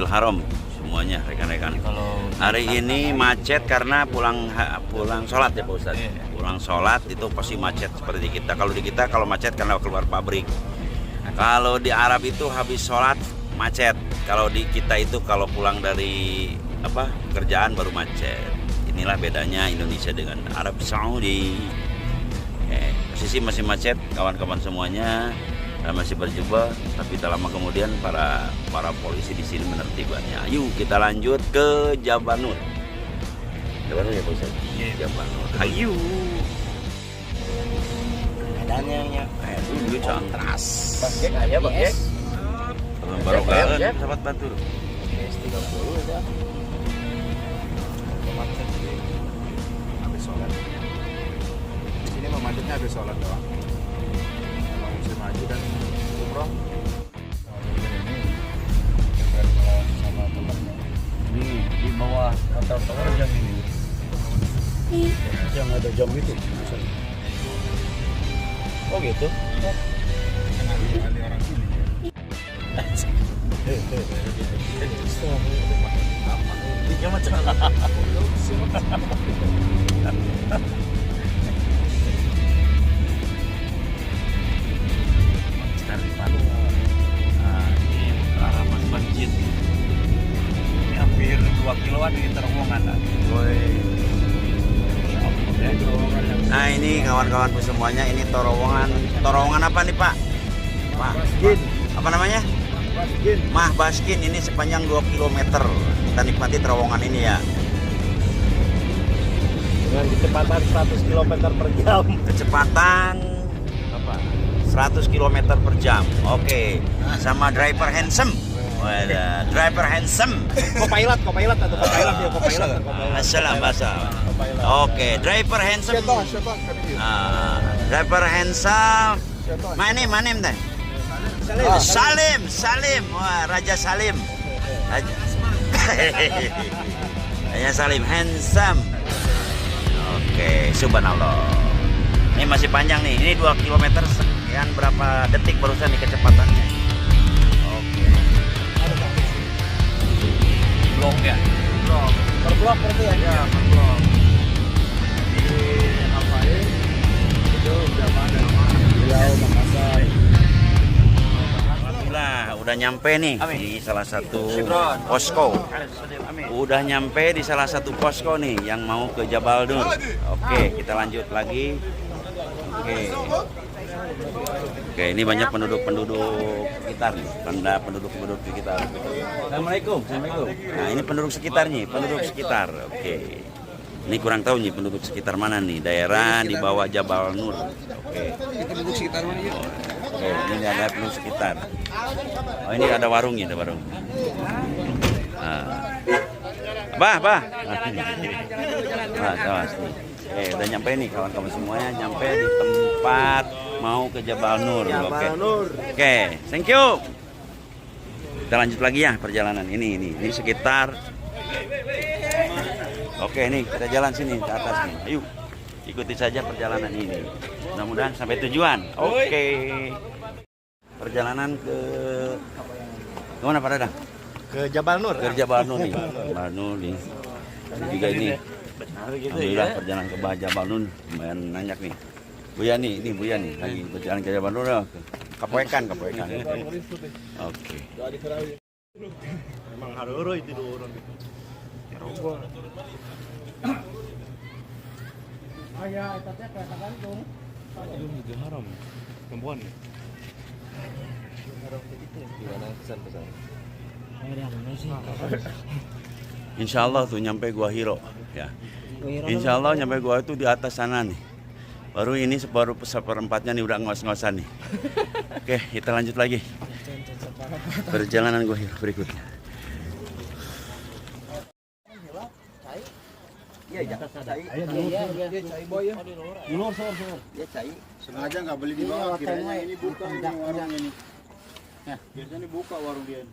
Masjidil Haram semuanya rekan-rekan. Hari ini macet karena pulang sholat ya Pak Ustadz. Pulang sholat itu pasti macet seperti kita. Kalau di kita kalau macet karena keluar pabrik. Kalau di Arab itu habis sholat macet. Kalau di kita itu kalau pulang dari kerjaan baru macet. Inilah bedanya Indonesia dengan Arab Saudi. Posisi masih macet kawan-kawan semuanya. Masih berjubah, tapi tak lama kemudian para polisi di sini menertibannya. Ayo kita lanjut ke Jabal Nur. Jabal Nur ya Pak Ustaz? Jabal Nur. Ayo. Medannya ya. Dulu contras. Pakai aja pakai. Barokah sahabat Batur. S30 aja. Macet di habis sholat. Di sini macetnya habis sholat doang. Maju dan umroh sama temannya ini di bawah motor tower jam ini yang ada jam itu oh gitu kali orang sini ya macam ini hampir 2 kiloan ini terowongan. Nah ini kawan-kawan semuanya ini terowongan apa nih Pak? Baskin. Apa namanya? Baskin. Mah Baskin ini sepanjang 2 km. Kita nikmati terowongan ini ya. Dengan kecepatan 100 km per jam. Kecepatan 100 km per jam. Oke. Sama driver handsome. Wadah, driver handsome. Co-pilot atau co-pilot ya, co-pilot. Masalah. Oke, driver handsome. Driver handsome. Mana teh? Salim. Wah, Raja Salim. Raja Salim handsome. Oke, subhanallah. Ini masih panjang nih. Ini 2 km sekian berapa detik barusan nih kecepatannya. Oke. Blok ya? Blok. Per blok berarti ya? Ya, per blok. Di Alfain itu Jawa Riau Makassar. Alhamdulillah udah nyampe nih di salah satu posko. Udah nyampe di salah satu posko nih yang mau ke Jabal Nur. Oke, kita lanjut lagi. Oke, ini banyak penduduk sekitar nih, penduduk sekitar. Assalamualaikum. Nah, ini penduduk sekitarnya, penduduk sekitar. Oke. Ini kurang tahu nih penduduk sekitar mana nih, daerah di bawah Jabal Nur. Oke. Ini penduduk sekitar mana ya? Oke, ini ada penduduk sekitar. Oh, ini ada warungnya, ada warung. Bah. Udah nyampe nih kawan-kawan semuanya, nyampe di tempat mau ke Jabal Nur. Oke, thank you. Kita lanjut lagi ya perjalanan ini sekitar. Oke, nih kita jalan sini ke atas nih. Ayo, ikuti saja perjalanan ini. Mudah-mudahan sampai tujuan. Oke. Perjalanan ke mana Pak Dadang? Ke Jabal Nur. Ke Jabal Nur nih. Jabal Nur nih. Juga ini. Alhamdulillah perjalanan ke Jabal Nur lumayan nanjak nih. Buya nih lagi berjalan ke Jabal Nur. Kapoekan. Oke. Memang haroro itu orang. Rogo. Aya eta teh kereta gantung. Aduh, Masjidil Haram. Perempuan. Gimana pesan-pesan? Insya Allah tuh nyampe Gua Hiro ya. Insya Allah nyampe gua itu di atas sana nih. Baru ini seperempatnya nih udah ngos-ngosan nih. Oke, kita lanjut lagi perjalanan Gua Hiro berikutnya. Iya, cai boy ya. Lur. Ya cai. Sengaja nggak beli di bawah, kiranya ini buka warung ini. Ya, biasanya buka warung dia.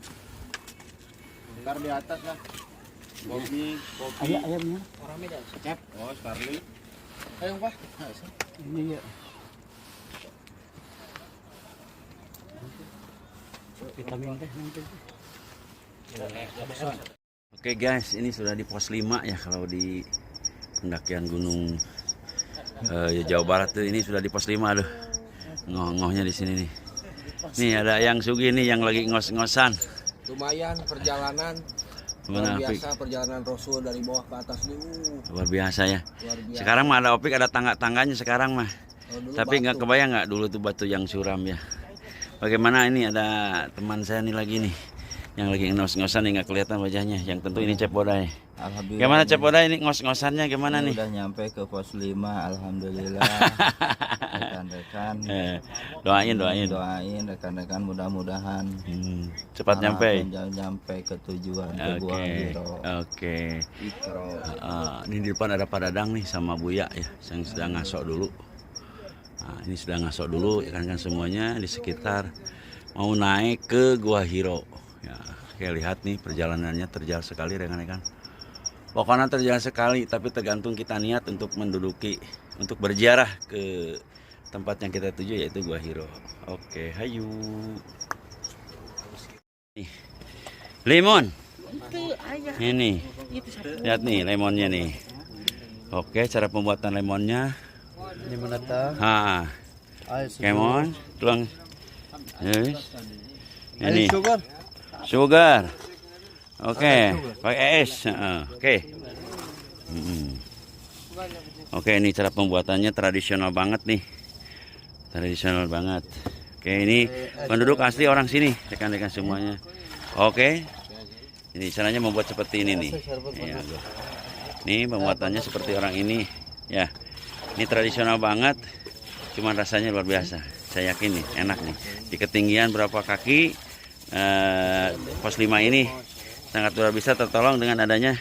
Ntar di atas lah. Kopi. Ayamnya. Orangnya dah. Cep. Oh, Starling. Ayo, Pak. Ini ya. Vitamin teh nanti. Oke guys, ini sudah di pos 5 ya kalau di pendakian gunung Jawa Barat tuh, ini sudah di pos 5. Aduh, ngoh-ngohnya di sini nih. Nih ada yang Sugi nih yang lagi ngos-ngosan. Lumayan perjalanan. Luar biasa perjalanan Rasul dari bawah ke atas nih. Luar biasa ya. Luar biasa. Sekarang mah ada opik, ada tangga-tangganya sekarang mah. Tapi nggak kebayang nggak dulu tuh batu yang suram ya. Bagaimana ini ada teman saya nih lagi nih yang lagi ngos-ngosan nih, nggak kelihatan wajahnya. Yang tentu ini Cep Bodai. Alhamdulillah. Gimana Cep Bodai ini ngos-ngosannya gimana nih? Udah nyampe ke pos 5, alhamdulillah. Rekan-rekan doain rekan-rekan mudah-mudahan cepat nyampe. Nyampe ke tujuan ke Gua Hiro. Oke. Ini di depan ada Pak Dadang nih sama Buya ya, yang sedang ngasok dulu. Nah, ini sedang ngasok dulu kan semuanya di sekitar mau naik ke Gua Hiro. Ya, oke, lihat nih perjalanannya terjal sekali rekan-rekan. Pokoknya terjal sekali, tapi tergantung kita niat untuk menduduki, untuk berziarah ke tempat yang kita tuju yaitu Gua Hiro. Oke, hayu. Nih, lemon. Ini, lihat nih lemonnya nih. Oke, cara pembuatan lemonnya. Ini menata. Lemon, tuang. Yes. Ini. Sugar. Sugar. Oke, pakai es. Oke. Oke, ini cara pembuatannya tradisional banget nih. Tradisional banget. Oke, ini penduduk asli orang sini, rekan-rekan semuanya. Oke. Ini caranya membuat seperti ini nih. Ya, ini pembuatannya seperti orang ini. Ya. Ini tradisional banget. Cuman rasanya luar biasa. Saya yakin nih, enak nih. Di ketinggian berapa kaki pos 5 ini sangat luar biasa tertolong dengan adanya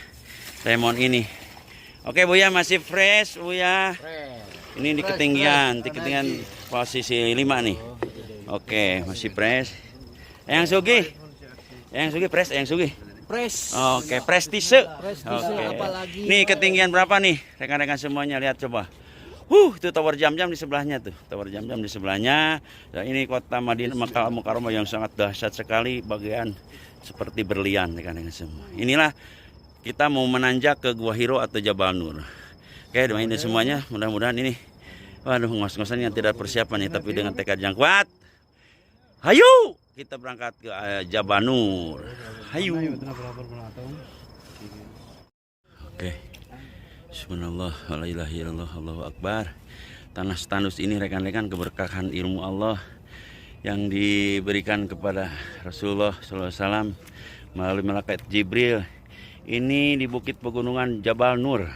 lemon ini. Oke Buya, masih fresh Buya. Ini di ketinggian posisi 5 nih. Oke, masih fresh. Yang Sugi fresh, yang Sugi. Fresh. Oke, prestise. Oke. Nih ketinggian berapa nih rekan-rekan semuanya, lihat coba. Itu Tower Jam-Jam di sebelahnya tuh. Tower Jam-Jam di sebelahnya. Nah, ini kota Madinah Makkah Mukarramah yang sangat dahsyat sekali, bagian seperti berlian rekan-rekan semua. Inilah kita mau menanjak ke Gua Hiro atau Jabal Nur. Oke, doain semuanya, mudah-mudahan ini ngos-ngosan yang tidak persiapan nih, tapi dengan tekad yang kuat. Hayu, kita berangkat ke Jabal Nur. Hayu. Oke. Bismillah, la ilaha illallah, Allahu Akbar. Tanah tandus ini rekan-rekan keberkahan ilmu Allah yang diberikan kepada Rasulullah SAW melalui malaikat Jibril. Ini di bukit pegunungan Jabal Nur.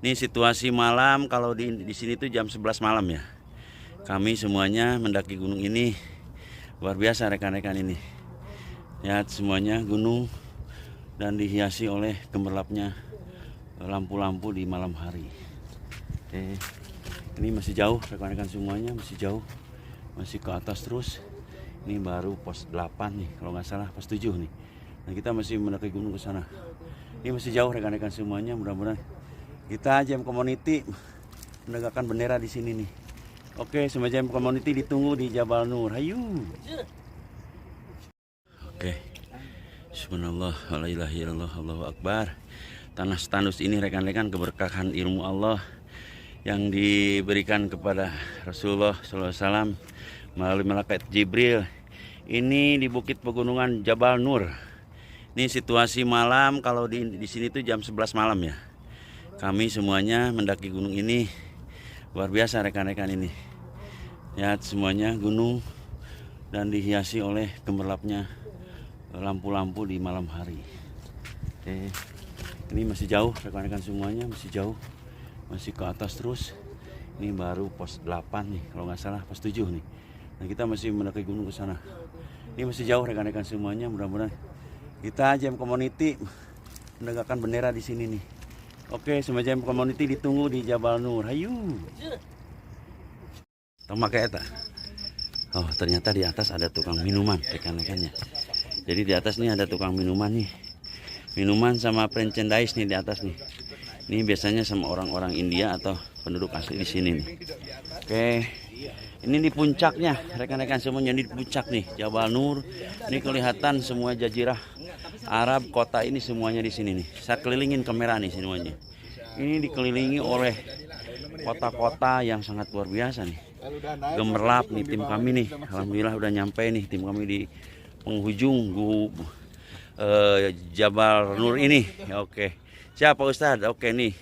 Ini situasi malam, kalau di sini tuh jam 11 malam ya. Kami semuanya mendaki gunung ini luar biasa rekan-rekan ini. Lihat semuanya gunung dan dihiasi oleh gemerlapnya lampu-lampu di malam hari. Oke. Ini masih jauh rekan-rekan semuanya, masih jauh. Masih ke atas terus. Ini baru pos 8 nih, kalau nggak salah pos 7 nih. Nah, kita masih mendaki gunung ke sana. Ini masih jauh rekan-rekan semuanya, mudah-mudahan kita JM Community menegakkan bendera di sini nih. Oke, semua JM Community ditunggu di Jabal Nur. Hayu. Oke. Subhanallah, la ilaha illallah, Allahu Akbar. Tanah tandus ini rekan-rekan keberkahan ilmu Allah yang diberikan kepada Rasulullah SAW melalui malaikat Jibril. Ini di bukit pegunungan Jabal Nur. Ini situasi malam, kalau di sini tuh jam 11 malam ya. Kami semuanya mendaki gunung ini luar biasa rekan-rekan ini. Lihat semuanya gunung dan dihiasi oleh gemerlapnya lampu-lampu di malam hari. Oke. Ini masih jauh rekan-rekan semuanya, masih jauh. Masih ke atas terus. Ini baru pos 8 nih, kalau nggak salah pos 7 nih. Nah, kita masih mendaki gunung ke sana. Ini masih jauh rekan-rekan semuanya, mudah-mudahan kita JM Community menegakkan bendera di sini nih. Oke, semua JM Community ditunggu di Jabal Nur. Hayu. Pakai eta. Oh, ternyata di atas ada tukang minuman rekan-rekannya. Jadi di atas nih ada tukang minuman nih. Minuman sama merchandise nih di atas nih. Ini biasanya sama orang-orang India atau penduduk asli di sini nih. Oke. Ini di puncaknya, rekan-rekan semuanya, di puncak nih Jabal Nur. Ini kelihatan semua jazirah Arab kota ini semuanya di sini nih. Saya kelilingin kamera nih semuanya. Ini dikelilingi oleh kota-kota yang sangat luar biasa nih. Gemerlap nih tim kami nih. Alhamdulillah udah nyampe nih tim kami di penghujung Jabal Nur ini. Oke. Siapa Ustadz? Oke nih.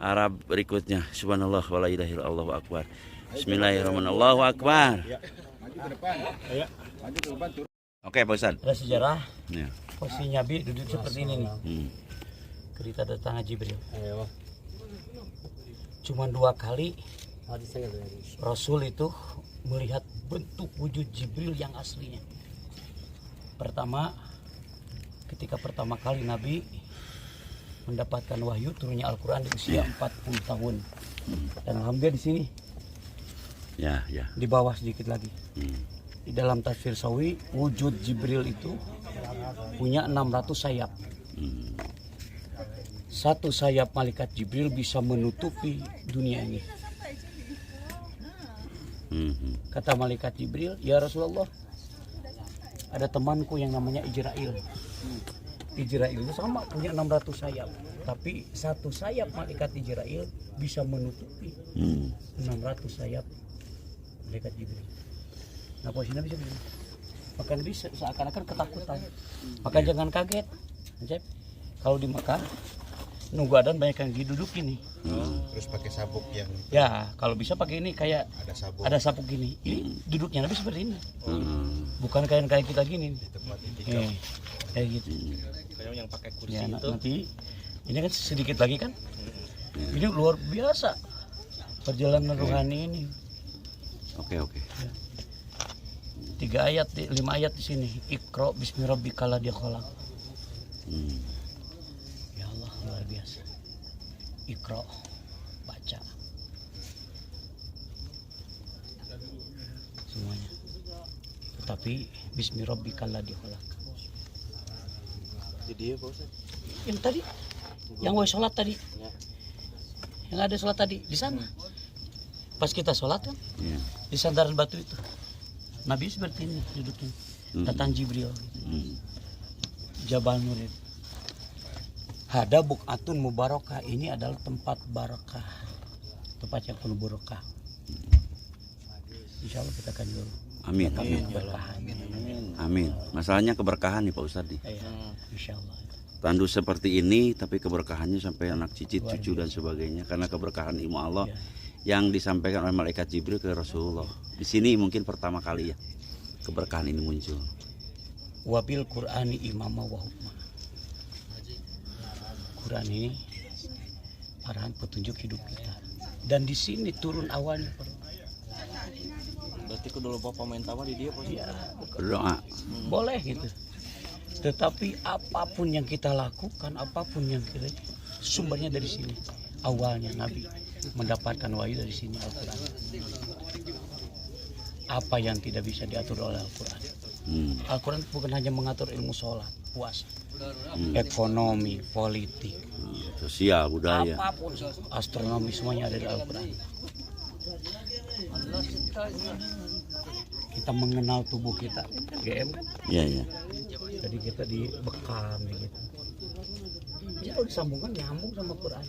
Arab berikutnya. Subhanallah wala ilaha illallah, Allahu akbar. Bismillahirrahmanirrahim. Allahu akbar. Oke, Pak Ustadz. Ada sejarah. Ya. Posisi Nabi duduk seperti ini nih. Cerita datang Jibril. Cuma 2 kali Rasul itu melihat bentuk wujud Jibril yang aslinya. Pertama, ketika pertama kali Nabi mendapatkan wahyu turunnya Al-Quran di usia 40 tahun. Dan alhamdulillah di sini. Ya. Di bawah sedikit lagi. Di dalam tafsir Sawi, wujud Jibril itu punya 600 sayap. Satu sayap malaikat Jibril bisa menutupi dunia ini. Kata malaikat Jibril, ya Rasulullah, ada temanku yang namanya Ijrail. Ijrail itu sama punya 600 sayap. Tapi satu sayap malaikat Ijrail bisa menutupi 600 sayap malaikat Jibril. Nah posisi Nabi begini. Maka Nabi seakan-akan ketakutan. Maka jangan kaget. Kalau di Mekah nunggu adan banyak yang didudukin nih. Terus pakai sabuk yang Ya kalau bisa pakai ini kayak ada sabuk gini. Ini duduknya Nabi seperti ini. Bukan kayak kita gini. Kayak gitu. kayak yang pakai kursi Ya, itu. nanti ini kan sedikit lagi kan. Ini luar biasa perjalanan rohani ini. Oke. 5 ayat di sini. Iqra bismi rabbikal ladzi khalaq. Ya Allah, luar biasa. Iqra, baca. Semuanya. Tetapi bismi rabbikal ladzi khalaq. Jadi ya Pak Ustaz. Yang tadi, yang gue sholat tadi, yang ada sholat tadi di sana. Pas kita sholat kan, di sandaran batu itu, Nabi seperti ini duduknya. Datang Jibril, Jabal Nur. Hada bukatun mubarakah, ini adalah tempat barakah, tempat yang penuh barakah. Insya Allah kita akan dulu. Amin. Masalahnya keberkahan nih Pak Ustadz nih. Insya Allah. Tandu seperti ini tapi keberkahannya sampai anak cicit, cucu dan sebagainya karena keberkahan ilmu Allah yang disampaikan oleh malaikat Jibril ke Rasulullah. Di sini mungkin pertama kali ya keberkahan ini muncul. Wabil Qur'ani imama wa hukma. Quran ini arahan petunjuk hidup kita. Dan di sini turun awalnya. Berarti kudu lupa pemain tawa di dia Pak Ustaz. Ya, Berdoa. boleh gitu. Tetapi apapun yang kita lakukan, apapun yang kita sumbernya dari sini. Awalnya Nabi mendapatkan wahyu dari sini Al-Quran. Apa yang tidak bisa diatur oleh Al-Quran? Al-Quran bukan hanya mengatur ilmu sholat, puasa, ekonomi, politik, Sosial, budaya. apapun, astronomi, semuanya ada di Al-Quran. Kita mengenal tubuh kita, GM kan? Iya. Jadi kita dibekam gitu. Ya kalau disambungkan nyambung sama Quran.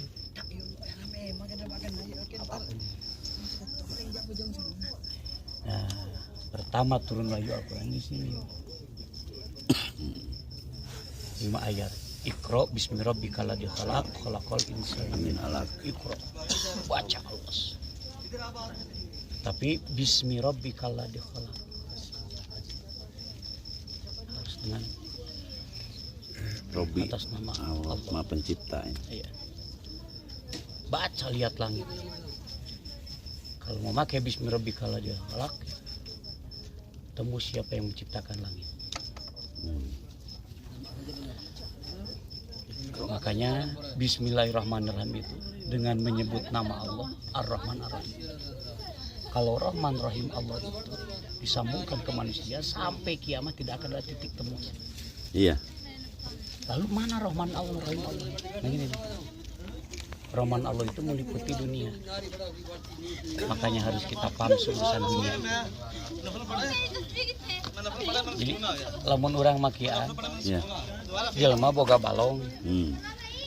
Apapun. Nah, pertama turun wahyu Al-Quran di sini. 5 ayat. Iqra bismi rabbikal ladzi khalaq, khalaqal insana min 'alaq. Iqra. Baca Allah. Tapi bismi rabbikal ladzi khalaq. Harus dengan Robbi atas nama Allah, Allah. Maha Pencipta. Iya. Baca, lihat langit. Kalau mau pakai bismi rabbikal ladzi khalaq, tembus siapa yang menciptakan langit. Makanya bismillahirrahmanirrahim itu dengan menyebut nama Allah Ar-Rahman Ar-Rahim. Kalau Rahman Rahim Allah itu disambungkan ke manusia sampai kiamat tidak akan ada titik temunya. Iya. Lalu mana Rahman Allah Rahim Allah? Nah ini nih. Rahman Allah itu meliputi dunia. Makanya harus kita paham urusan dunia. Jadi lamun orang makian, Iya. jelema boga balong. Hmm.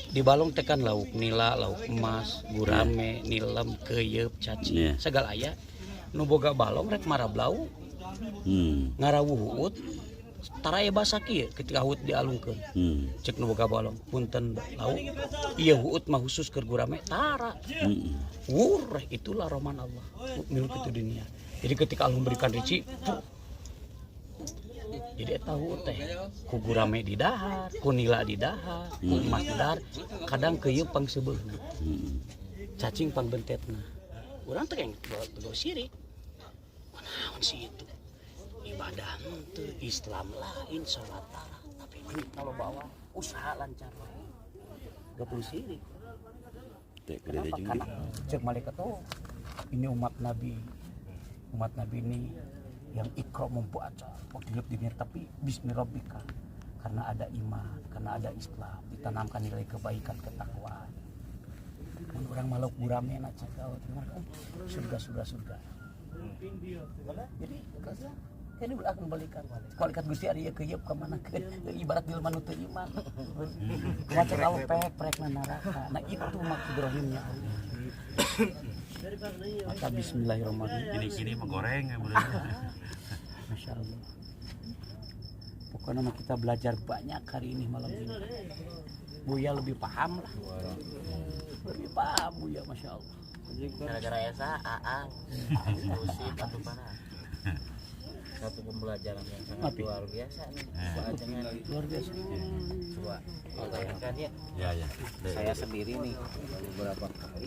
Di balong tekan lauk nila, lauk emas, gurame, nilem, keyeup, cacing, Iya. segala aya. Nu boga balong rek marablau, ngarawuh huut, tara aya basa kieu ketika huut dialungkeun. Cek nu boga balong, punten lauk, ieu huut mah khusus keur gurame, tara. Wur, itulah rahman Allah, milu kitu dunia. Jadi ketika Allah memberikan rezeki, jadi eta huut teh ku gurame di dahar, ku nila di dahar, ku emas di dahar, kadang keuyeub pang seubeuna. Cacing pang bentetna. Urang teh teu sirik. Kunaon sih itu? Ibadah teu Islam lain salat tara, tapi duit kalau bawa usaha lancar. Gak perlu sirik. Kenapa? Karena cek malaikat ini umat Nabi ini yang ikro membaca waktu hidup di dunia, tapi bismillahirrahmanirrahim, karena ada iman, karena ada Islam, ditanamkan nilai kebaikan, ketakwaan. Orang maluk gurame nak cakap surga. Jadi ini akan kembalikan. Kualikat Gusti ari keuyeub ka mana ke ibarat dilema nu teu iman. Macam Allah pek neraka. Nah itu maksud Ibrahimnya. Maka bismillahirrahmanirrahim. Kini menggoreng ya Masya Allah. Pokoknya kita belajar banyak hari ini malam ini. Buya lebih paham lah. Lebih paham Buya, Masya Allah. Gara-gara Esa, Aang, Lucy, Batu Panah. Satu pembelajaran yang sangat luar biasa nih. Luar biasa. Coba bayangkan ya. Ya. Saya sendiri nih beberapa kali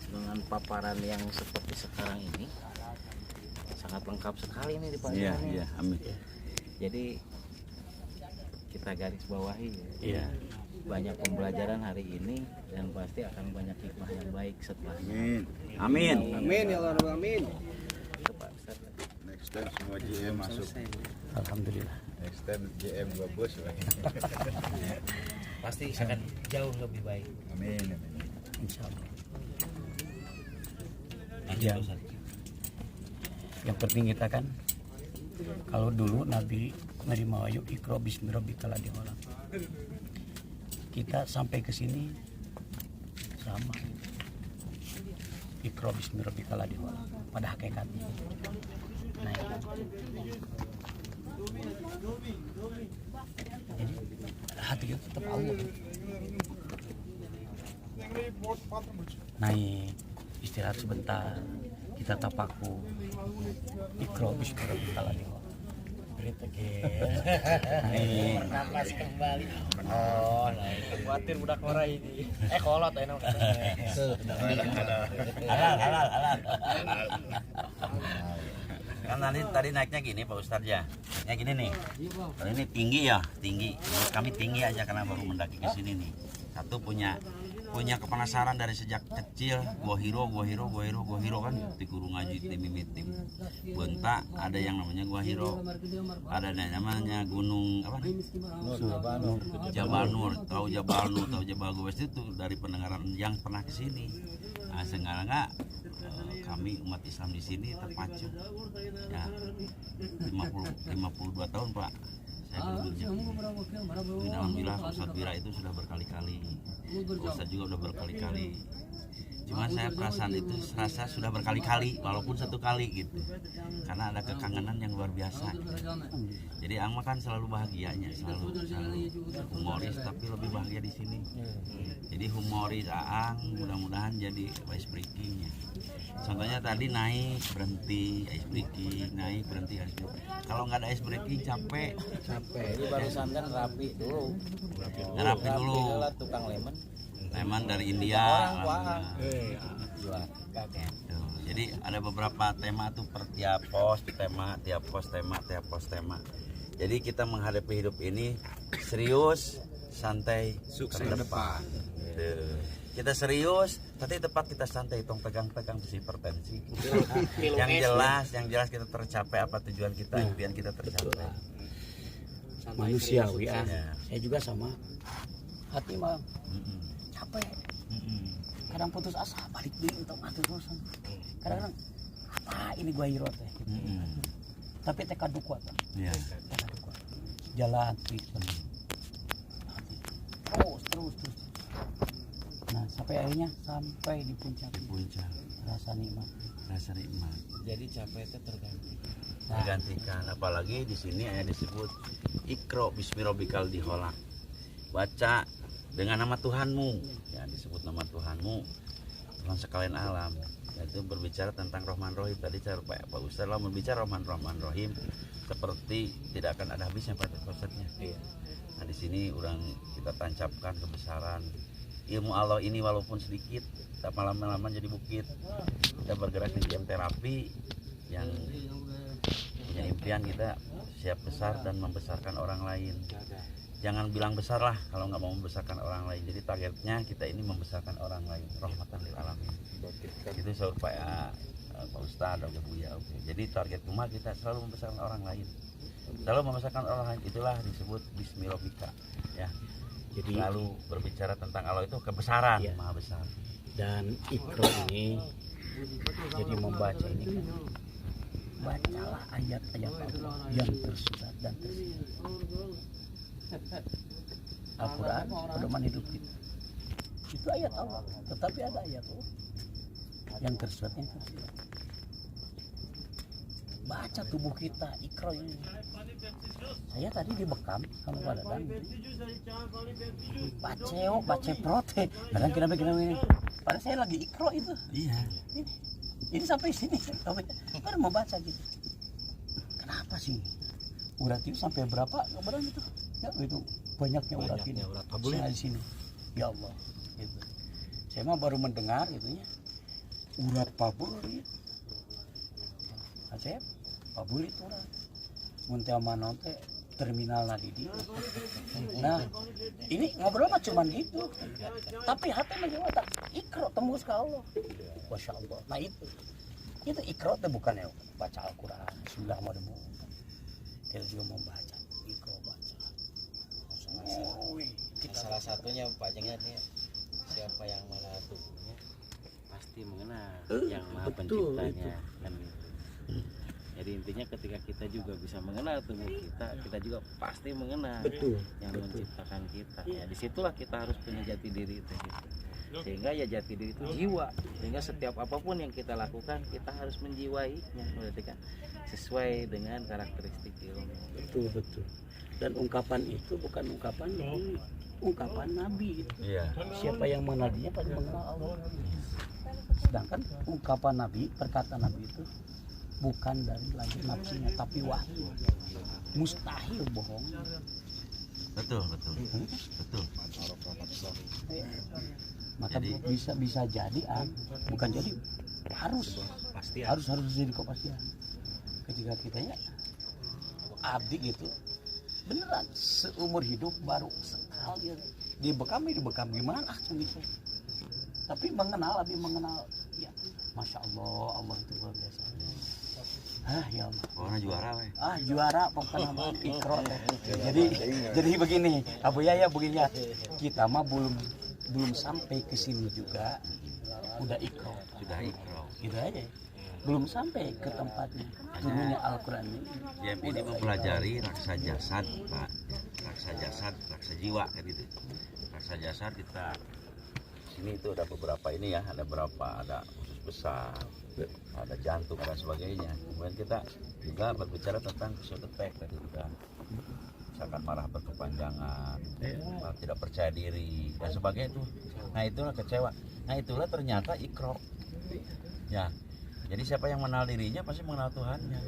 dengan paparan yang seperti sekarang ini sangat lengkap sekali nih di Pak. Iya, amin. Jadi kita garis bawahi Iya. banyak pembelajaran hari ini dan pasti akan banyak hikmah yang baik setelahnya. Amin. Amin ya Allah, amin. Pak Ustaz. Next time semua GM masuk. Alhamdulillah. Next time GM 2 bos lagi. Pasti akan jauh lebih baik. Amin. Insya Allah. Yang penting kita kan, kalau dulu Nabi nerima wahyu Iqra bismi rabbikal ladzi khalaq, kita sampai ke sini sama Iqra bismi rabbikal ladzi khalaq pada hakikatnya. Nah, jadi hati kita tetap Allah. Naik, istirahat sebentar, kita tapaku Iqra bismi rabbikal ladzi khalaq. Naik, Napas kembali. Oh, naik. Khawatir budak ora ini. Kolot enak. Halal. Kan tadi naiknya gini Pak Ustadz ya. Naiknya gini nih. Kalau ini tinggi ya, tinggi. Menurut kami tinggi aja karena baru mendaki ke sini nih. Satu punya kepenasaran dari sejak kecil, gua hero kan dikuru ngaji tim mimitim. Bentak ada yang namanya gua hero. Ada yang namanya gunung apa nih? Jabal Nur, tahu Jabal Gowes itu dari pendengaran yang pernah ke sini. Nah, seenggak kami umat Islam di sini terpacu. Ya, 52 tahun Pak. Saya duduknya. Alhamdulillah Ustadz Wira itu sudah berkali-kali. Ustadz juga udah berkali-kali. Cuma saya perasaan itu serasa sudah berkali-kali walaupun satu kali gitu. Karena ada kekangenan yang luar biasa. Jadi Ang kan selalu bahagianya, selalu humoris tapi lebih bahagia di sini. Jadi humoris Ang mudah-mudahan jadi ice breakingnya. Contohnya tadi naik berhenti ice breaking, naik berhenti ice breaking. Kalau nggak ada ice breaking capek. Ini barusan kan rapi dulu. Rapi dulu. Tukang lemon. Lemon dari India. Tuh, jadi ada beberapa tema tuh per tiap pos tema. Jadi kita menghadapi hidup ini serius, santai, Sukses ke depan. Tuh. Kita serius, tapi tepat kita santai, tong pegang-pegang besi hipertensi. yang jelas kita tercapai apa tujuan kita, impian kita tercapai. manusiawi ah. Saya juga sama. Hati mah capek. Kadang putus asa, balik deui untuk terus. Kadang-kadang apa ini gua hiro teh. Tapi tekad kuat. Iya. Tekad kuat. Jalan terus. terus. Nah sampai akhirnya sampai di puncak. Rasa nikmat. Jadi capek itu terganti. Digantikan, apalagi di sini hanya disebut Iqra bismi rabbikal diholak, baca dengan nama Tuhanmu, ya disebut nama Tuhanmu, Tuhan sekalian alam. Itu berbicara tentang Rahman Rahim. Tadi Pak Ustadz lah berbicara Rahman Rahim seperti tidak akan ada habisnya Pak Ustadznya. Nah di sini orang kita tancapkan kebesaran ilmu Allah ini walaupun sedikit, tak malam-malaman jadi bukit. Kita bergerak di jam terapi yang punya impian kita siap besar dan membesarkan orang lain. Jangan bilang besar lah kalau nggak mau membesarkan orang lain. Jadi targetnya kita ini membesarkan orang lain, rahmatan lil alamin. Itu supaya Pak Ustadz atau Buya. Jadi target rumah kita selalu membesarkan orang lain. Selalu membesarkan orang lain, itulah disebut bismillahika. Ya. Jadi lalu berbicara tentang Allah itu kebesaran, ya. Maha besar. Dan Iqra ini jadi membaca ini kan, bacalah ayat-ayat Allah yang tersurat dan tersirat. Al-Quran pedoman hidup kita. Itu ayat Allah, tetapi ada ayat Allah yang tersurat yang tersirat. Baca tubuh kita Iqra ini. Saya tadi dibekam sama Pak Dadang. Baca prote. Kadang kira ini. Padahal saya lagi Iqra itu. Iya. Ini sampai sini. Baru mau baca gitu. Kenapa sih? Urat itu sampai berapa? Berapa gitu? Ya itu banyaknya urat ini. Saya di sini. Ya Allah. Gitu. Saya mah baru mendengar gitu ya. Urat paburi. Acep, paburi itu urat. Muntah manon teh terminal nadidi. Nah, ini ngobrol mah cuman gitu. Tapi hati menjawab Iqra tembus ke Allah. Masya Allah. Nah itu Iqra teh bukan ya baca Al-Quran. Sudah mau demo. Kita juga mau baca Iqra baca. Kita salah satunya Pak Jengat nih, siapa yang mana tubuhnya pasti mengenal yang Maha Penciptanya kan gitu. Jadi intinya ketika kita juga bisa mengenal tubuh kita juga pasti mengenal yang menciptakan kita. Ya disitulah kita harus punya jati diri itu gitu. Sehingga ya jati diri itu jiwa. Sehingga setiap apapun yang kita lakukan kita harus menjiwainya, berarti kan sesuai dengan karakteristik ilmu. Betul. Dan ungkapan itu bukan ungkapan Nabi, ungkapan Nabi. Iya. Siapa yang mengenal dia pasti mengenal Allah. Sedangkan ungkapan Nabi, perkataan Nabi itu bukan dari lagi nafsunya tapi wahyu. Mustahil bohong. Betul. Maka bisa jadi bukan jadi harus jadi kepastian. Ketika kita ya abdi gitu beneran seumur hidup baru sekali dibekam gimana gitu. Tapi mengenal ya Masya Allah itu luar biasa. Ya Allah. Pokoknya juara weh. Juara pokoknya mah Iqra. Jadi begini, Abu Yaya begini ya. Kita mah belum sampai ke sini juga udah Iqra. Sudah Iqra. Gitu aja. Belum sampai ke tempatnya turunnya Al-Quran ini. Ini mempelajari raksa jasad, Pak. Raksa jasad, raksa jiwa kan gitu. Raksa jasad kita sini itu ada beberapa ini ya, ada usus besar, ada jantung dan sebagainya. Kemudian kita juga berbicara tentang pseudotek tadi juga, misalkan marah berkepanjangan, tidak percaya diri dan sebagainya itu. Nah itulah kecewa. Nah itulah ternyata Iqra. Ya. Jadi siapa yang mengenal dirinya pasti mengenal Tuhannya.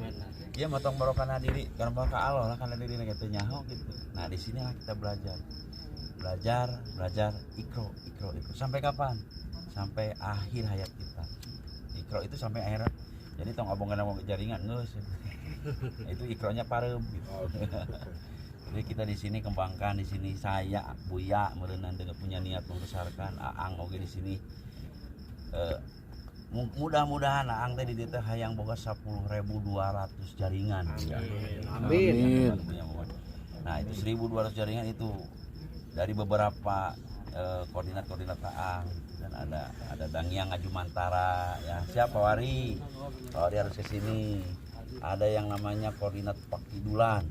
Dia matong barokana diri, karena barokah Allah lah karena diri gitu nyaho gitu. Nah di sinilah kita belajar Iqra. Sampai kapan? Sampai akhir hayat kita. Iqra itu sampai akhirat. Jadi tong abongan jaringan geus. Itu Iqra-nya parem gitu. Jadi kita di sini kembangkan, di sini saya Buya meureunna dengan punya niat membesarkan Aang oge di sini. Mudah-mudahan Aang teh di dieu teh hayang boga 10.200 jaringan. Amin. Nah, itu 1.200 jaringan itu dari beberapa koordinat Aang, dan ada Dangyang Ajumantara ya. Siapa Wari harus ke sini. Ada yang namanya koordinat Pak Kidulan.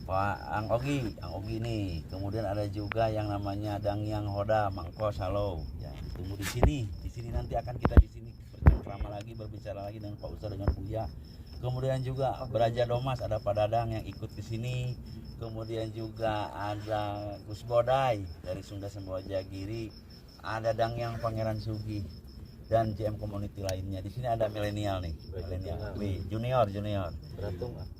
Pak Ang Ogi nih. Kemudian ada juga yang namanya Dangyang Hoda, Mangkos, halo. Ya, ditunggu di sini. Di sini nanti akan kita di sini bercengkrama lagi, berbicara lagi dengan Pak Ustadz, dengan Buya. Kemudian juga Beraja Domas, ada Pak Dadang yang ikut di sini. Kemudian juga ada Gus Bodai dari Sunda Semboja Giri. Ada Dangyang Pangeran Sugi dan JM Community lainnya. Di sini ada milenial nih, milenial. Junior.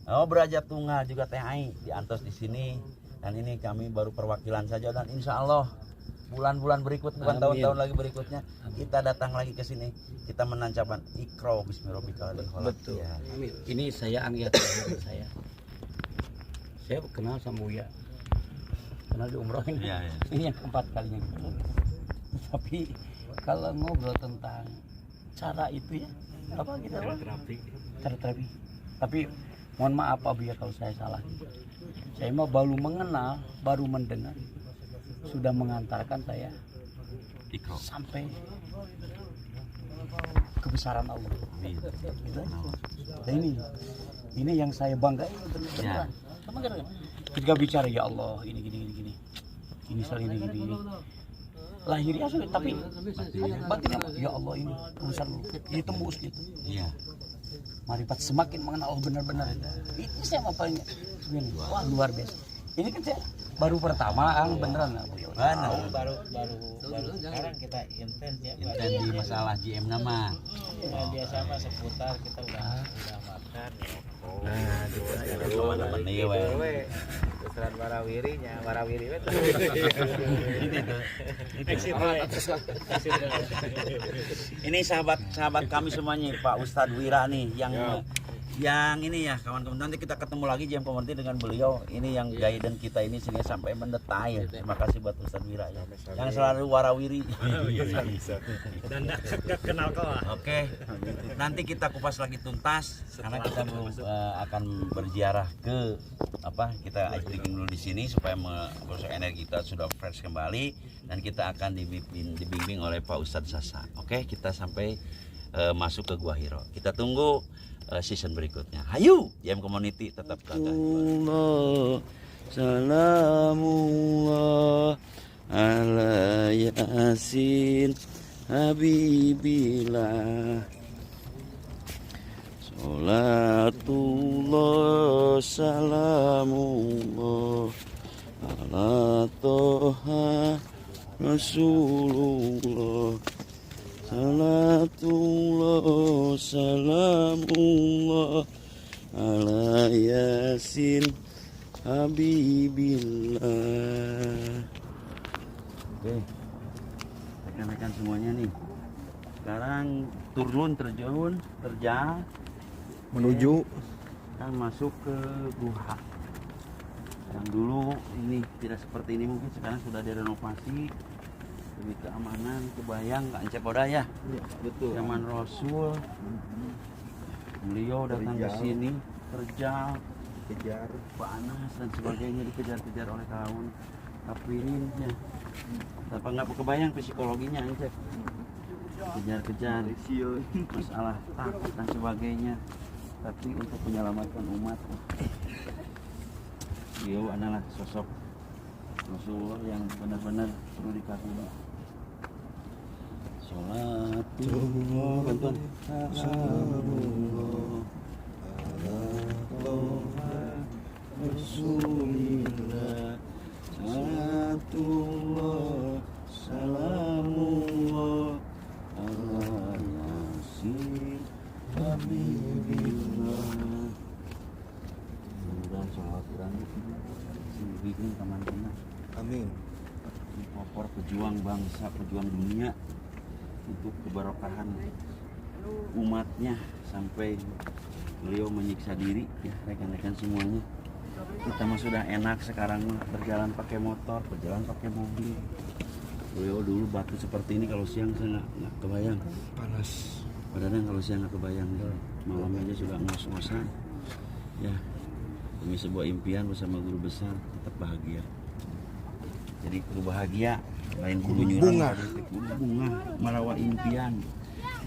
Oh, Beraja Tunggal juga Teh Ai diantos di sini. Dan ini kami baru perwakilan saja, dan insya Allah bulan-bulan berikut, bukan tahun-tahun lagi berikutnya, kita datang lagi ke sini, kita menancapkan Iqra Bismillahirrahmanirrahim. Betul. Ya. Amin. Ini saya angkat saya. Saya kenal sama Buya, kenal di umroh ini. Ya. Ini yang keempat kalinya ketemu. Tapi kalau ngobrol tentang cara itu ya, apa kita cara terapi. Tapi mohon maaf Pak Buya kalau saya salah. Saya mah baru mengenal, baru mendengar, sudah mengantarkan saya Iqra. sampai kebesaran Allah. Gitu. Dan ini yang saya banggain benar-benar. Sama kan? Ketika bicara ya Allah ini gini. Ini soal ini. Lahirnya sulit tapi batinnya ya Allah ini urusan lu. Ini tembus gitu. Iya. Marifat semakin mengenal Allah benar-benar. Itu saya mau paling begini. Wah, luar biasa. Ini kan saya baru pertama beneran lah Bu. baru sekarang kita intens ya Pak. Intens di masalah GM nama. Ya, biasa mah seputar kita udah makan rokok. Nah, gitu. Terus warawiri we. Ini sahabat kami semuanya, Pak Ustadz Wira nih yang ini ya kawan-kawan, nanti kita ketemu lagi jam Community dengan beliau. Ini yang guidance kita ini sini sampai mendetail. Terima kasih buat Ustadz Wira ya, yang selalu warawiri Dan enggak kenal kau. Oke, nanti kita kupas lagi tuntas karena kita akan berziarah ke kita breaking dulu di sini supaya energi kita sudah fresh kembali, dan kita akan dibimbing oleh Pak Ustadz Sasa. Oke, kita sampai masuk ke Gua Hiro. Kita tunggu season berikutnya. Hayu, JM Community tetap gagah. Salamullah ala Yasin Habibillah. Salatullah salamullah ala Toha Rasulullah. Salatullah salamullah ala Yasin Habibillah. Oke, rekan-rekan semuanya nih, sekarang terjun terjal menuju kan masuk ke Gua. Yang dulu ini tidak seperti ini, mungkin sekarang sudah direnovasi lebih keamanan. Kebayang Kak Encep Oda ya? Iya, betul. Zaman Rasul, beliau datang ke sini, terjal, Kejar panas dan sebagainya, dikejar-kejar oleh kawan. Tapi ini ya, apa nggak kebayang psikologinya Encep? Kejar-kejar, masalah takut dan sebagainya. Tapi untuk menyelamatkan umat, beliau adalah sosok Rasulullah yang benar-benar perlu dikagumi. Salatullah bantuan salamullah ala Rasulillah. Salatullah salamullah ala Yasin Habibillah. Mudah-mudahan sholat bikin teman-teman. amin. Popor pejuang bangsa, pejuang dunia untuk keberkahan umatnya sampai beliau menyiksa diri ya rekan-rekan semuanya. Kita mah sudah enak sekarang mah berjalan pakai motor, berjalan pakai mobil. Beliau dulu batu seperti ini kalau siang saya nggak kebayang. Panas. Padahal kalau siang nggak kebayang, malam aja sudah ngos-ngosan. Ya, demi sebuah impian bersama guru besar tetap bahagia. Jadi kudu bahagia, lain kudu nyurang, bunga, marawa impian,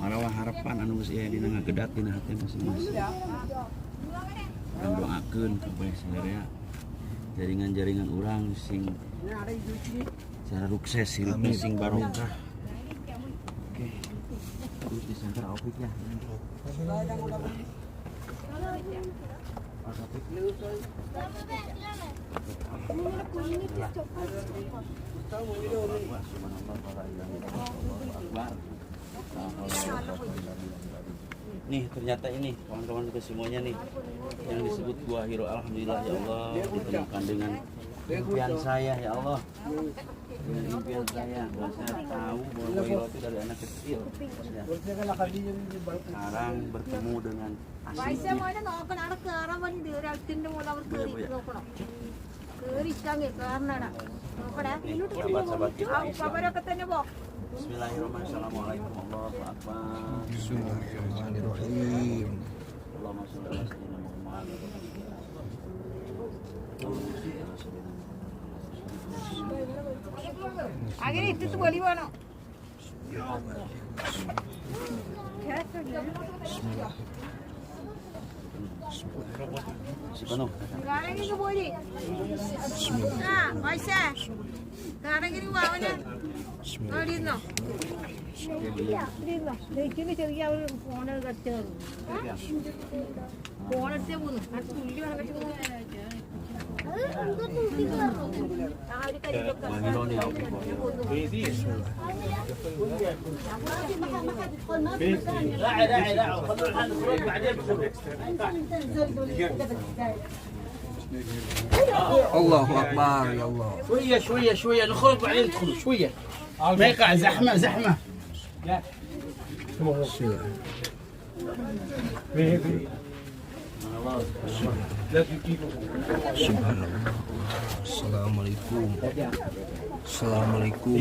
marawa harapan anu geus aya dina ngagedat dina hati masing-masing. Dan doakeun kepada saudara jaringan-jaringan orang sing cara sukses hidupnya sing barokah. Oke. Terus disangkar opik ya. Nih ternyata ini kawan-kawan kita semuanya nih yang disebut Gua Hiro, alhamdulillah ya Allah ditemukan dengan impian saya ya Allah, dengan impian saya. Saya tahu bahwa Gua Hiro itu dari anak kecil ya. Sekarang bertemu dengan asli sahabat-sahabat kita. Bismillahirrahmanirrahim. Assalamualaikum warahmatullahi wabarakatuh. Bismillahirrahmanirrahim. Allahumma sholli ala sayyidina Muhammad. आगे इतने तो बोली बनो गाना की तो बोली हाँ वैसा गाना की नहीं हुआ ना रीनो रीनो देखिए ना चलिए आप फोन करते हो फोन करते हो ना स्कूल वाला करते हो Allahu Akbar ya Allah. شوية نخرج بعدين ندخل شوية ما يقع زحمة Subhanallah. Assalamualaikum. Assalamualaikum.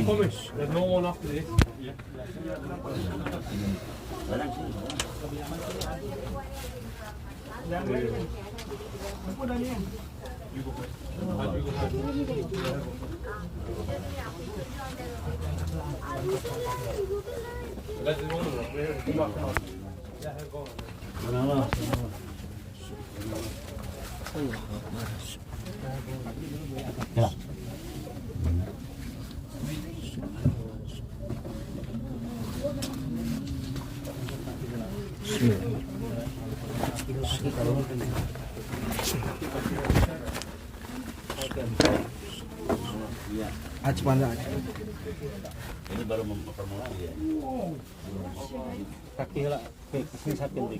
Ini baru mempermulai ya. Kaki lah, kaki satin dik.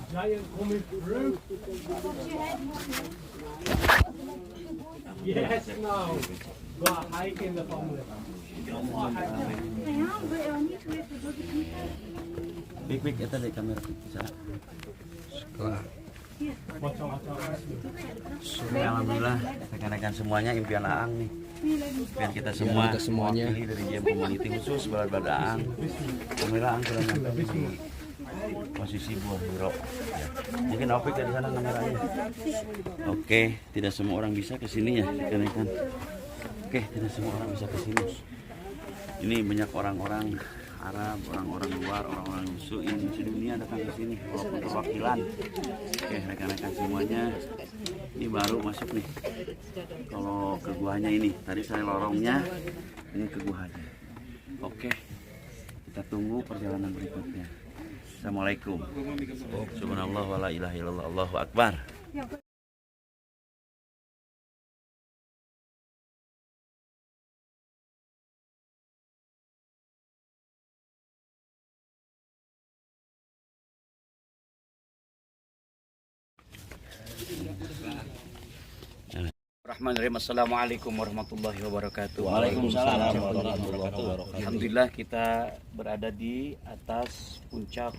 Yes, no. Go hike in the family. Big eta dari kamera bisa. Alhamdulillah rekan-rekan semuanya impian Aang nih. Impian kita semua. Ini dari GM Community khusus Balad Aang. Alhamdulillah Aang sudah nyampe di posisi Gua Hiro. Mungkin Opik dari sana kameranya. Oke, tidak semua orang bisa ke sini ya, rekan-rekan. Oke, tidak semua orang bisa ke sini. Ini banyak orang-orang Arab, orang-orang luar, orang-orang sedunia datang ke sini walaupun perwakilan. Oke, rekan-rekan semuanya, ini baru masuk nih. Kalau ke guanya ini, tadi saya lorongnya, ini ke guanya. Oke, kita tunggu perjalanan berikutnya. Assalamualaikum. Subhanallah wa la ilaha illallah, Allahu Akbar. Bismillahirrahmanirrahim. Assalamualaikum warahmatullahi wabarakatuh. Waalaikumsalam warahmatullahi wabarakatuh. Alhamdulillah kita berada di atas puncak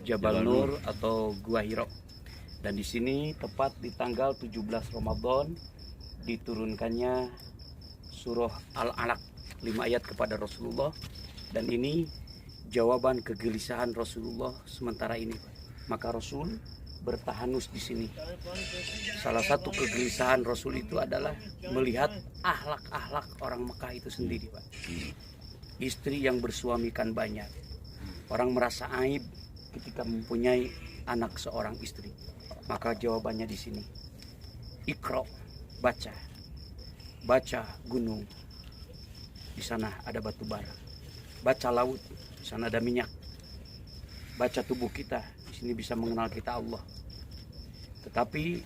Jabal Nur atau Gua Hiro. Dan di sini tepat di tanggal 17 Ramadan diturunkannya surah Al-Alaq 5 ayat kepada Rasulullah, dan ini jawaban kegelisahan Rasulullah sementara ini. Maka Rasul bertahanus di sini. Salah satu kegelisahan Rasul itu adalah melihat akhlak-akhlak orang Mekah itu sendiri, Pak. Istri yang bersuamikan banyak. Orang merasa aib ketika mempunyai anak seorang istri. Maka jawabannya di sini. Iqra, baca. baca gunung, di sana ada batu bara. Baca laut, di sana ada minyak. Baca tubuh kita, di sini bisa mengenal kita Allah. Tetapi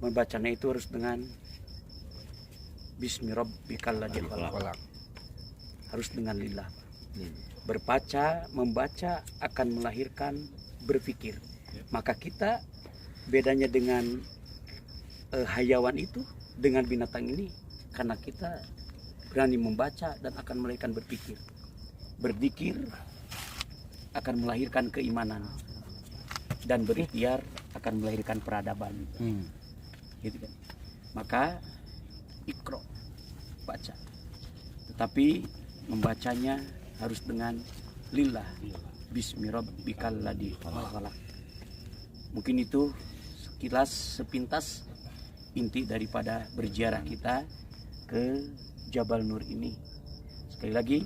membacanya itu harus dengan Bismi Rabbikal ladzi khalaq. Harus dengan lillah. Berbaca, membaca akan melahirkan berpikir. Maka kita bedanya dengan hayawan itu dengan binatang ini karena kita berani membaca dan akan melahirkan berpikir. Berzikir akan melahirkan keimanan dan berikhtiar akan melahirkan peradaban. Gitu kan. Maka Iqra, baca. Tetapi membacanya harus dengan lillah. Bismi Rabbikal ladzi khalaq. Mungkin itu sekilas sepintas inti daripada berziarah kita ke Jabal Nur ini. Sekali lagi,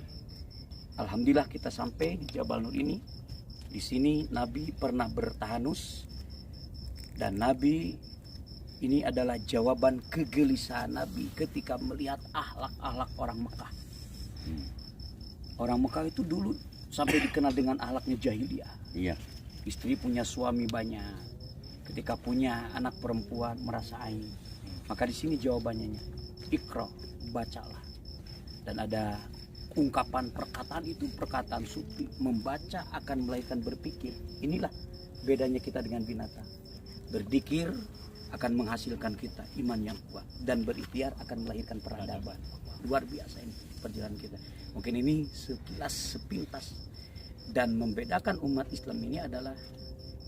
alhamdulillah kita sampai di Jabal Nur ini. Di sini Nabi pernah bertahanus dan Nabi ini adalah jawaban kegelisahan Nabi ketika melihat akhlak-akhlak orang Mekah. Orang Mekah itu dulu sampai dikenal dengan akhlaknya jahiliyah. Iya. Istri punya suami banyak. Ketika punya anak perempuan merasa aib. Maka di sini jawabannya, Iqra, bacalah. Dan ada ungkapan perkataan itu perkataan sufi, membaca akan melahirkan berpikir. Inilah bedanya kita dengan binatang. Berzikir akan menghasilkan kita iman yang kuat dan berikhtiar akan melahirkan peradaban. Luar biasa ini perjalanan kita. Mungkin ini sekilas sepintas dan membedakan umat Islam ini adalah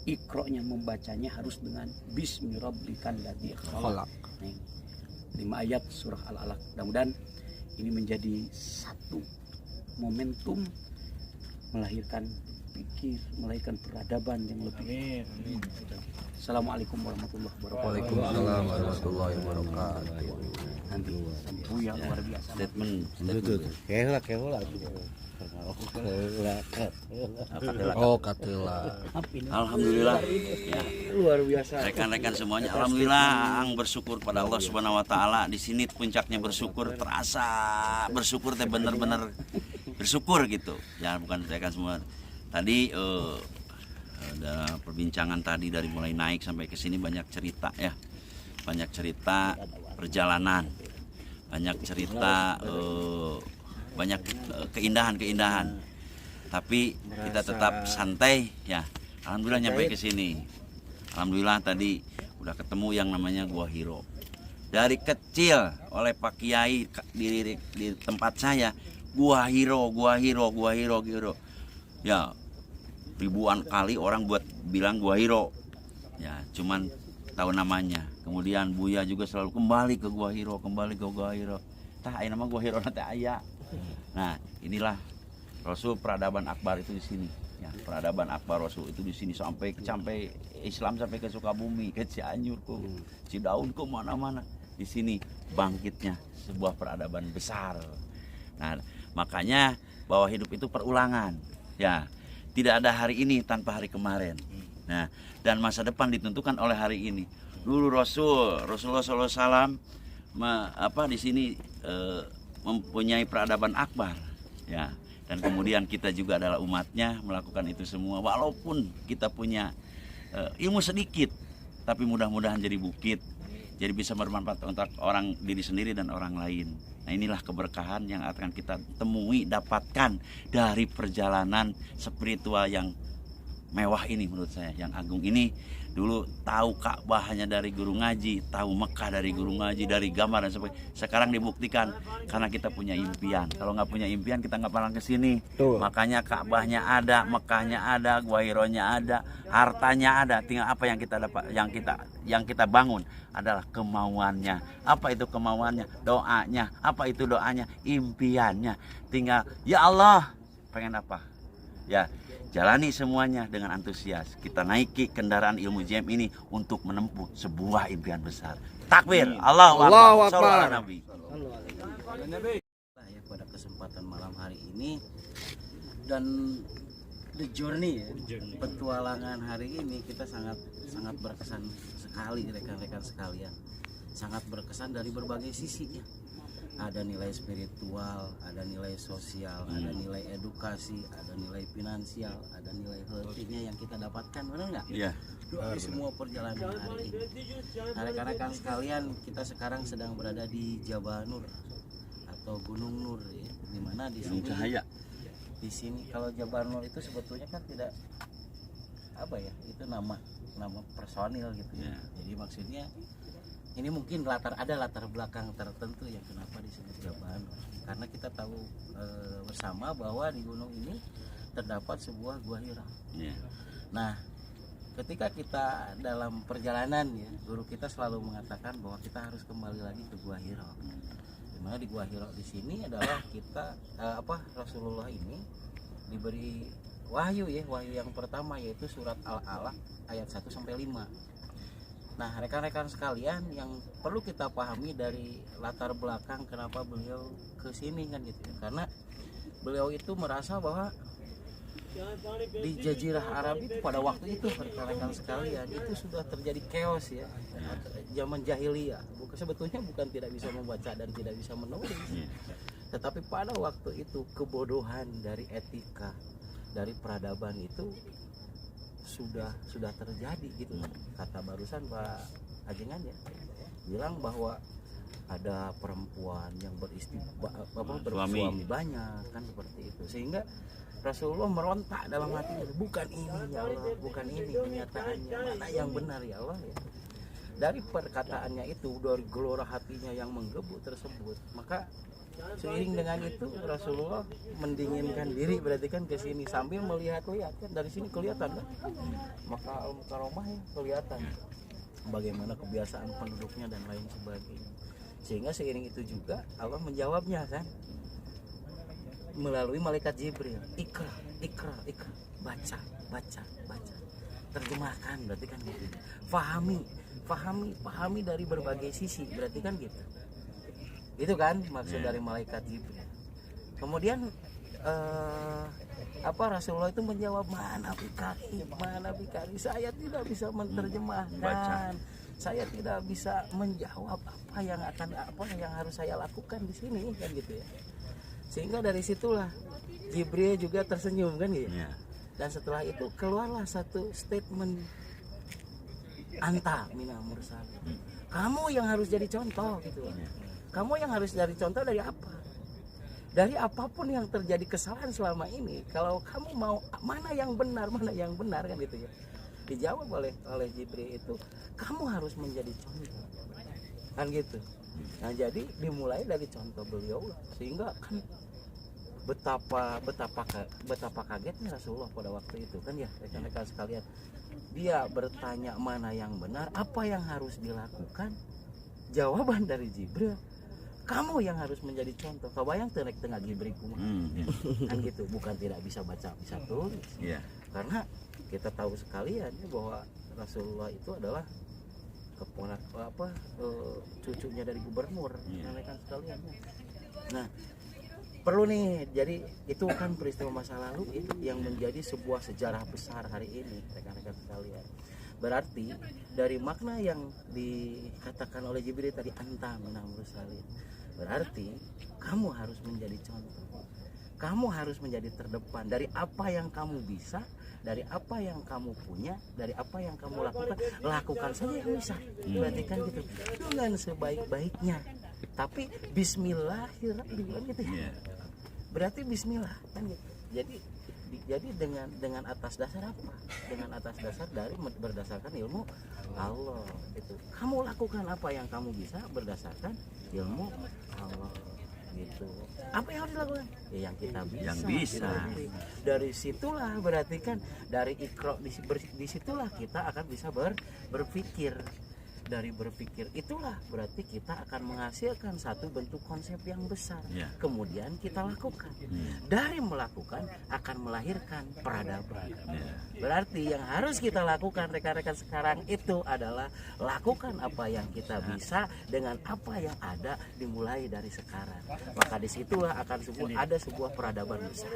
Iqra-nya membacanya harus dengan Bismi Rabbikal ladzi khalaq. 5 ayat surah Al-Alaq. Mudah-mudahan ini menjadi satu momentum melahirkan pikir, melahirkan peradaban yang lebih. Assalamualaikum warahmatullahi wabarakatuh. Waalaikumsalam warahmatullahi wabarakatuh. Nanti sampu yang luar biasa. Statement. Oh, katela. Alhamdulillah. Ya. Luar biasa. Rekan-rekan semuanya, alhamdulillah Ang bersyukur pada Allah Subhanahu wa taala. Di sini puncaknya bersyukur, terasa bersyukur teh bener-bener bersyukur gitu. Ya, bukan rekan semua. Tadi ada perbincangan tadi dari mulai naik sampai ke sini banyak cerita ya. Banyak cerita perjalanan. Banyak cerita banyak keindahan-keindahan. Tapi kita tetap santai ya. Alhamdulillah nyampe ke sini. Alhamdulillah tadi udah ketemu yang namanya Gua Hiro. Dari kecil oleh Pak Kiai di tempat saya, Gua Hiro. Ya, ribuan kali orang bilang Gua Hiro. Ya, cuman tahu namanya. Kemudian Buya juga selalu kembali ke Gua Hiro. Tah aya nama Gua Hiro nanti aya. Nah, inilah Rasul peradaban akbar itu di sini. Ya, peradaban akbar Rasul itu di sini sampai Islam sampai ke Sukabumi, ke Cianjur, ke Cidaun, ke mana-mana. Di sini bangkitnya sebuah peradaban besar. Nah, makanya bahwa hidup itu perulangan. Ya, tidak ada hari ini tanpa hari kemarin. Nah, dan masa depan ditentukan oleh hari ini. Dulu Rasulullah SAW di sini mempunyai peradaban akbar, ya. Dan kemudian kita juga adalah umatnya melakukan itu semua. Walaupun kita punya ilmu sedikit, tapi mudah-mudahan jadi bukit, jadi bisa bermanfaat untuk orang diri sendiri dan orang lain. Nah, inilah keberkahan yang akan kita temui, dapatkan dari perjalanan spiritual yang mewah ini menurut saya, yang agung ini. Dulu tahu Ka'bah hanya dari guru ngaji, tahu Mekah dari guru ngaji, dari gambar dan sebagainya. Sekarang dibuktikan karena kita punya impian. Kalau nggak punya impian kita nggak pernah ke sini. Makanya Ka'bahnya ada, Mekahnya ada, Gua Hironya ada, hartanya ada. Tinggal apa yang kita dapat, yang kita bangun adalah kemauannya. Apa itu kemauannya? Doanya. Apa itu doanya? Impiannya. Tinggal ya Allah, pengen apa? Ya, jalani semuanya dengan antusias. Kita naiki kendaraan ilmu JM ini untuk menempuh sebuah impian besar. Takbir, Allahu Akbar. Nabi. Ya, pada kesempatan malam hari ini dan the journey ya, petualangan hari ini kita sangat berkesan sekali rekan-rekan sekalian. sangat berkesan dari berbagai sisinya. Ada nilai spiritual, ada nilai sosial, ada nilai edukasi, ada nilai finansial, ada nilai healthy-nya yang kita dapatkan, benar nggak? Iya. Dari semua perjalanan hari ini. Nah, rekan-rekan sekalian, kita sekarang sedang berada di Jabal Nur atau Gunung Nur, ya, di mana di sini Cahaya. Di sini kalau Jabal Nur itu sebetulnya kan tidak apa ya, itu nama personil gitu ya. Jadi maksudnya ini mungkin latar belakang tertentu yang kenapa disebut Jabal Nur. Karena kita tahu bersama bahwa di gunung ini terdapat sebuah gua Hira. Nah, ketika kita dalam perjalanan ya, guru kita selalu mengatakan bahwa kita harus kembali lagi ke Gua Hira. Dimana di Gua Hira di sini adalah kita Rasulullah ini diberi wahyu ya, wahyu yang pertama yaitu surat Al-Alaq ayat 1 sampai 5. Nah, rekan-rekan sekalian, yang perlu kita pahami dari latar belakang kenapa beliau ke sini kan gitu ya. Karena beliau itu merasa bahwa di Jazirah Arab itu pada waktu itu, rekan-rekan sekalian, itu sudah terjadi chaos ya, zaman jahiliyah. Sebetulnya bukan tidak bisa membaca dan tidak bisa menulis, tetapi pada waktu itu kebodohan dari etika, dari peradaban itu sudah terjadi gitu. Kata barusan Pak Ajengan ya, bilang bahwa ada perempuan yang bersuami banyak kan, seperti itu. Sehingga Rasulullah merontak dalam hatinya, bukan ini ya Allah, bukan ini kenyataannya, mana yang benar ya Allah ya. Dari perkataannya itu, dari gelora hatinya yang menggebu tersebut, maka seiring dengan itu Rasulullah mendinginkan diri, berarti kan ke sini sambil melihat-lihat kan, dari sini kelihatan kan, maka Al-Mukarramah ya kelihatan bagaimana kebiasaan penduduknya dan lain sebagainya. Sehingga seiring itu juga Allah menjawabnya kan melalui malaikat Jibril, ikra, baca, terjemahkan, berarti kan gitu. Pahami dari berbagai sisi, berarti kan gitu. Itu kan maksud dari malaikat Jibril. Kemudian Rasulullah itu menjawab, mana bikari, saya tidak bisa menerjemahkan, saya tidak bisa menjawab apa yang harus saya lakukan di sini kan gitu ya. Sehingga dari situlah Jibril juga tersenyum kan gitu. Dan setelah itu keluarlah satu statement, anta minal mursalin, kamu yang harus jadi contoh gitu. Kamu yang harus jadi contoh dari apa? Dari apapun yang terjadi kesalahan selama ini, kalau kamu mau mana yang benar kan gitu ya. Dijawab oleh Jibril itu, kamu harus menjadi contoh kan gitu. Nah, jadi dimulai dari contoh beliau, sehingga kan betapa kagetnya Rasulullah pada waktu itu kan ya, rekan-rekan sekalian. Dia bertanya mana yang benar, apa yang harus dilakukan. Jawaban dari Jibril, kamu yang harus menjadi contoh. Kau bayang tengah Jibril kan gitu, bukan tidak bisa baca, bisa tulis. Karena kita tahu sekalian ya, bahwa Rasulullah itu adalah cucunya dari gubernur, rekan sekalian. Nah, perlu nih, jadi itu kan peristiwa masa lalu itu yang menjadi sebuah sejarah besar hari ini, rekan-rekan sekalian. Berarti dari makna yang dikatakan oleh Jibril tadi, anta minal mursalin, berarti kamu harus menjadi contoh, kamu harus menjadi terdepan dari apa yang kamu bisa, dari apa yang kamu punya, dari apa yang kamu lakukan saja yang bisa. Berarti kan gitu, dengan sebaik-baiknya, tapi bismillahirrahmanirrahim gitu ya. Berarti bismillah kan gitu. Jadi dengan atas dasar apa? Dengan atas dasar dari berdasarkan ilmu Allah itu. Kamu lakukan apa yang kamu bisa berdasarkan ilmu Allah gitu. Apa yang harus dilakukan? Ya yang kita bisa. Yang bisa. Dari situlah berarti kan dari ikro di situlah kita akan bisa berpikir. Dari berpikir itulah berarti kita akan menghasilkan satu bentuk konsep yang besar. Kemudian kita lakukan. Dari melakukan akan melahirkan peradaban. Berarti yang harus kita lakukan rekan-rekan sekarang itu adalah lakukan apa yang kita bisa dengan apa yang ada, dimulai dari sekarang. Maka disitulah akan ada sebuah peradaban besar.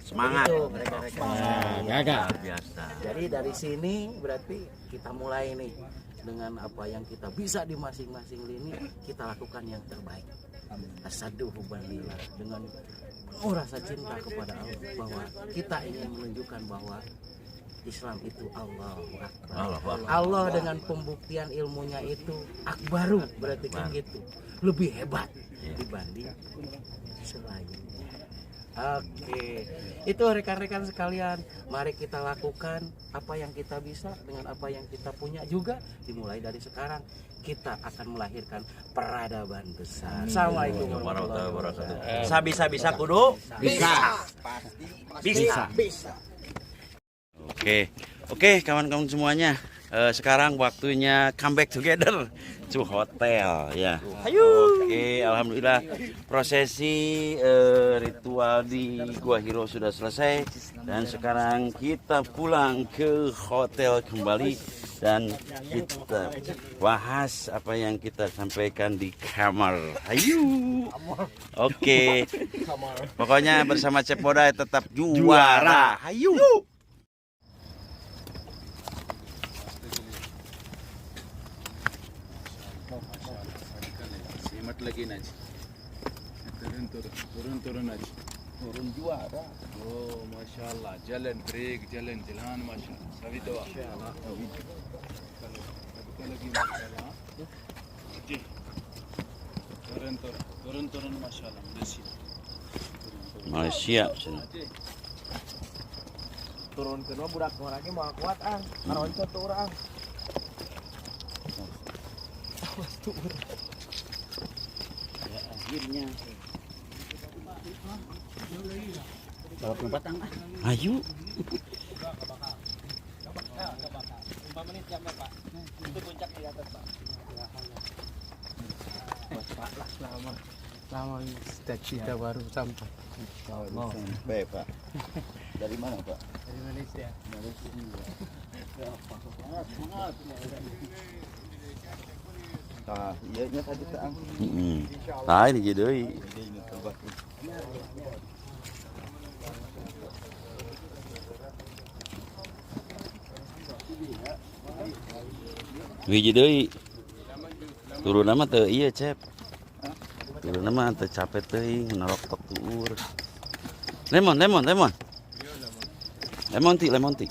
Semangat. Itu rekan-rekan. Gagal biasa. Jadi dari sini berarti kita mulai nih dengan apa yang kita bisa di masing-masing lini kita lakukan yang terbaik. Asyadu hubbanillah, dengan penuh rasa cinta kepada Allah, bahwa kita ingin menunjukkan bahwa Islam itu Allahu Akbar. Allah dengan pembuktian ilmunya itu akbaru, berarti kan gitu, lebih hebat dibanding selainnya. Oke, itu rekan-rekan sekalian, mari kita lakukan apa yang kita bisa dengan apa yang kita punya juga. Dimulai dari sekarang kita akan melahirkan peradaban besar. Assalamualaikum warahmatullahi wabarakatuh. Bisa kudu bisa. Oke kawan-kawan semuanya, sekarang waktunya come back together to hotel ya. Oke, alhamdulillah prosesi ritual di Gua Hiro sudah selesai dan sekarang kita pulang ke hotel kembali dan kita bahas apa yang kita sampaikan di kamar. Ayo. Oke. Pokoknya bersama Cepoda tetap juara. Ayo. Semat lagi Naj. Turun Naj. turun juara. Oh, masya Allah. Jalan break, jalan, masya Allah. Sabi doa. Lagi masya Allah. Turun, masya Allah. Malaysia. Turun kedua budak orangnya mau kuat ngaroncot tuh orang. Ya, akhirnya bawa penumpang Ayo. 5 menit jam Pak. Itu puncak di atas Pak. Pak lah lama cita-cita baru sampai. Sampai Pak. Dari mana Pak? Dari Malaysia. Ah, iya tadi tak. Lain aja deui. Hiji deui. Turun nama teu ieu cep. Turun nama teu capek teuing narok tok tuur. Lemon. Lemon ti.